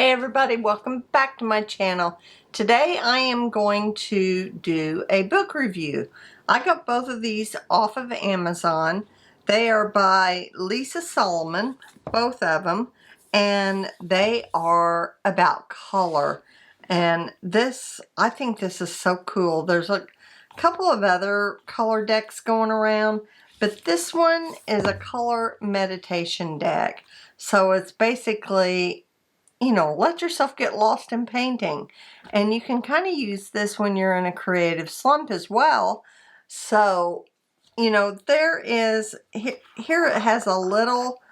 Hey everybody, welcome back to my channel. Today I am going to do a book review. I got both of these off of Amazon. They are by Lisa Solomon, both of them, and they are about color. And this, I think this is so cool. There's a couple of other color decks going around, but this one is a color meditation deck. So it's basically, let yourself get lost in painting. And you can kind of use this when you're in a creative slump as well. So, there is, here it has a little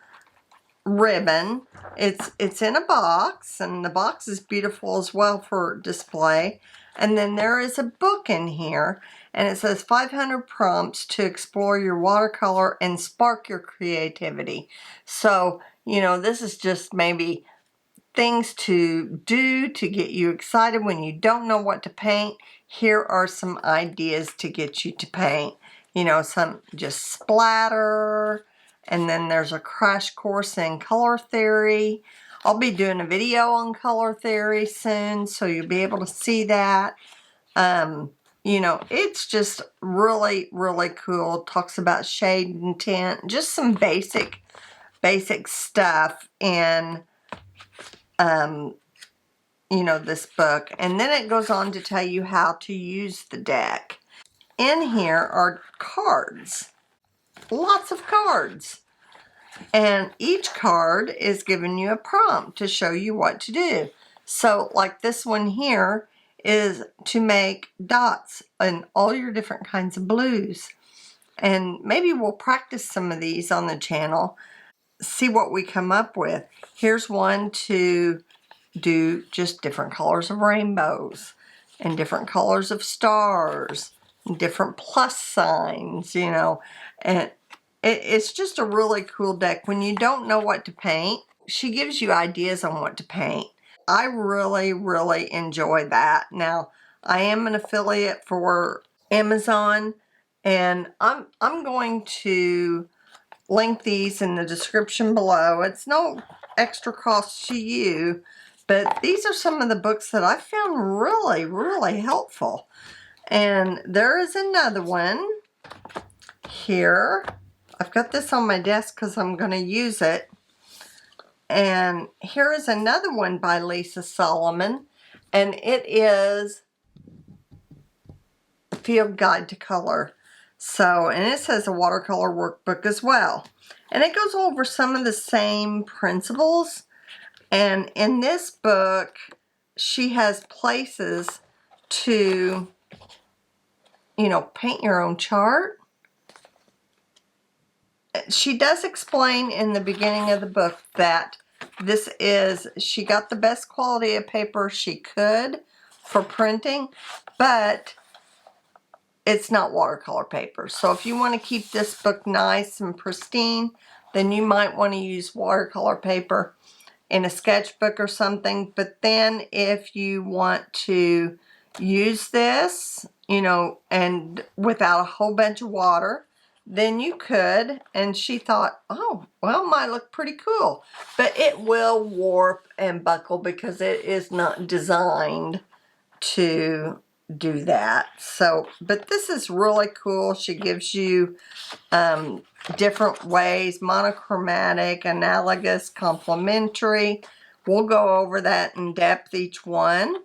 ribbon. It's in a box, and the box is beautiful as well for display. And then there is a book in here, and it says 500 prompts to explore your watercolor and spark your creativity. So, this is just maybe things to do to get you excited when you don't know what to paint. Here are some ideas to get you to paint. Some just splatter, and then there's a crash course in color theory. I'll be doing a video on color theory soon, so you'll be able to see that. It's just really, really cool. It talks about shade and tint, just some basic stuff in this book. And then it goes on to tell you how to use the deck. In here are cards, lots of cards. And each card is giving you a prompt to show you what to do. So like this one here is to make dots in all your different kinds of blues. And maybe we'll practice some of these on the channel, see what we come up with. Here's one to do just different colors of rainbows and different colors of stars and different plus signs, and it's just a really cool deck. When you don't know what to paint, she gives you ideas on what to paint. I really, really enjoy that. Now, I am an affiliate for Amazon, and I'm going to link these in the description below. It's no extra cost to you, but these are some of the books that I found really, really helpful. And there is another one here. I've got this on my desk because I'm going to use it. And here is another one by Lisa Solomon. And it is Field Guide to Color. And it says a watercolor workbook as well. And it goes over some of the same principles. And in this book, she has places to, paint your own chart. She does explain in the beginning of the book that she got the best quality of paper she could for printing, but it's not watercolor paper. So if you want to keep this book nice and pristine, then you might want to use watercolor paper in a sketchbook or something. But then if you want to use this, and without a whole bunch of water, then you could. And she thought, oh, well, it might look pretty cool. But it will warp and buckle because it is not designed to do that. But this is really cool. She gives you different ways: monochromatic, analogous, complementary. We'll go over that in depth, each one.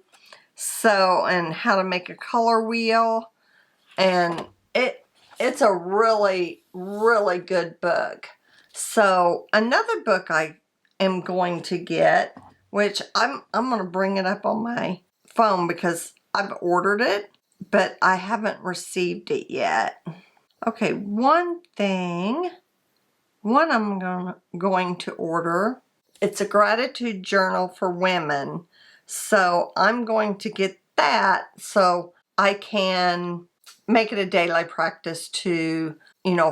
And how to make a color wheel. And it's a really, really good book. So another book I am going to get, which I'm going to bring it up on my phone because I've ordered it, but I haven't received it yet. Okay, one I'm going to order. It's a gratitude journal for women. So I'm going to get that so I can make it a daily practice to,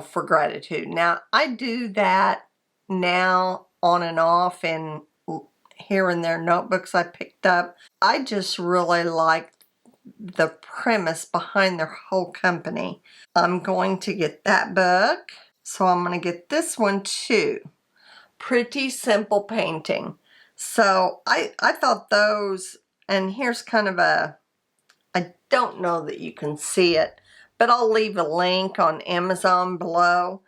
for gratitude. Now, I do that now on and off and here and there notebooks I picked up. I just really like the premise behind their whole company. I'm going to get that book. So I'm going to get this one too. Pretty Simple Painting. So I thought those, and here's kind of a, I don't know that you can see it, but I'll leave a link on Amazon below.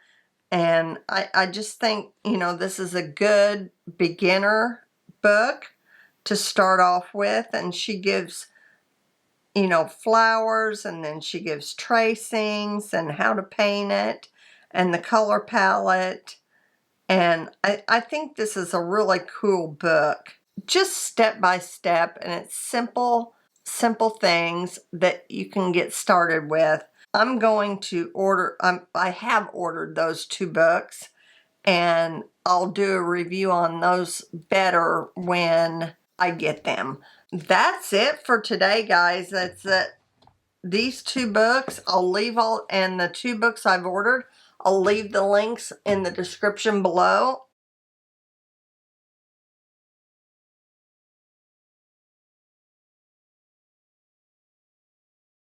And I just think, you know, this is a good beginner book to start off with. And she gives, you know, flowers, and then she gives tracings and how to paint it and the color palette. And I think this is a really cool book. Just step by step, and it's simple things that you can get started with. I'm going to order, I have ordered those 2 books, and I'll do a review on those better when I get them. That's it for today, guys. That's it. These 2 books, I'll leave all, and the 2 books I've ordered, I'll leave the links in the description below.